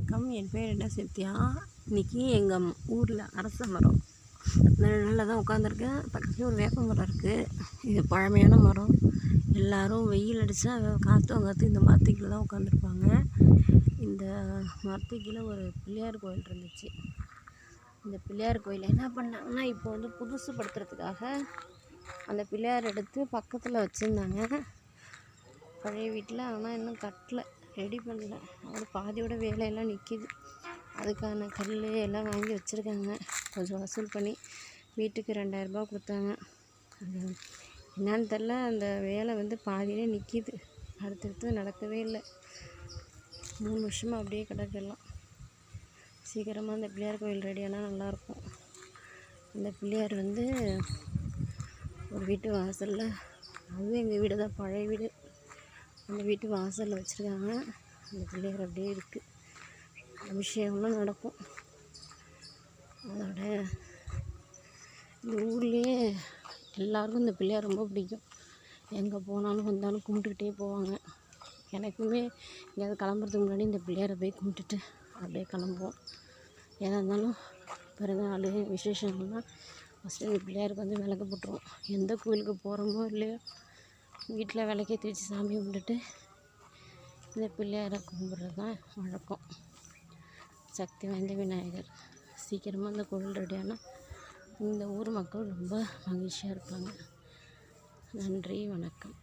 வணக்கம். என் பேர் என்ன சத்யா. இன்றைக்கி எங்கள் ஊரில் அரச மரம் நிழல்ல தான் உட்காந்துருக்கேன். பக்கத்துலேயே ஒரு வேப்ப மரம் இருக்குது. இது பழமையான மரம். எல்லோரும் வெயில் அடித்தா காற்று வாங்காத்து இந்த மரத்துக்கீழே தான் உட்காந்துருப்பாங்க. இந்த மரத்துக்கீழே ஒரு பிள்ளையார் கோயில் இருந்துச்சு. இந்த பிள்ளையார் கோயிலை என்ன பண்ணாங்கன்னா இப்போ வந்து புதுசுப்படுத்துறதுக்காக அந்த பிள்ளையார் எடுத்து பக்கத்தில் வச்சுருந்தாங்க பழைய வீட்டில். ஆனால் இன்னும் கட்டலை, ரெடி பண்ணல. அது பாதியோட வேலையெல்லாம் நிற்கிது. அதுக்கான கல் எல்லாம் வாங்கி வச்சுருக்காங்க. கொஞ்சம் வசூல் பண்ணி வீட்டுக்கு 2000 ரூபா கொடுத்தாங்க. அது என்னான்னு தெரில, அந்த வேலை வந்து பாதியிலே நிற்கிது. அடுத்தடுத்து நடக்கவே இல்லை. 3 வருஷமாக அப்படியே கிடக்கெல்லாம். சீக்கிரமாக அந்த பிள்ளையார் கோயில் ரெடியானால் நல்லாயிருக்கும். அந்த பிள்ளையார் வந்து ஒரு வீட்டு வாசலில், அதுவும் எங்கள் வீடு தான், பழைய வீடு. அந்த வீட்டு வாசலில் வச்சுருக்காங்க. அந்த பிள்ளையார் அப்படியே இருக்குது. அபிஷேகம்லாம் நடக்கும். அதோட இந்த ஊர்லேயே எல்லாருக்கும் இந்த பிள்ளையார் ரொம்ப பிடிக்கும். எங்கே போனாலும் வந்தாலும் கும்பிட்டுக்கிட்டே போவாங்க. எனக்குமே எங்கேயாவது கிளம்புறதுக்கு முன்னாடி இந்த பிள்ளையாரை போய் கும்பிட்டுட்டு அப்படியே கிளம்புவோம். ஏதா இருந்தாலும் பிறந்தநாள் விசேஷங்கள்லாம் ஃபஸ்ட்டு இந்த பிள்ளையாருக்கு வந்து விளக்கு போட்டுருவோம். எந்த கோயிலுக்கு போகிறோமோ இல்லையோ வீட்டில் விளக்கேற்றி வச்சு சாமி கும்பிட்டுட்டு இந்த பிள்ளையாரை கும்பிட்றது தான் வழக்கம். சக்தி வாய்ந்த விநாயகர். சீக்கிரமாக இந்த கோவில் ரெடியானால் இந்த ஊர் மக்கள் ரொம்ப மகிழ்ச்சியாக இருப்பாங்க. நன்றி, வணக்கம்.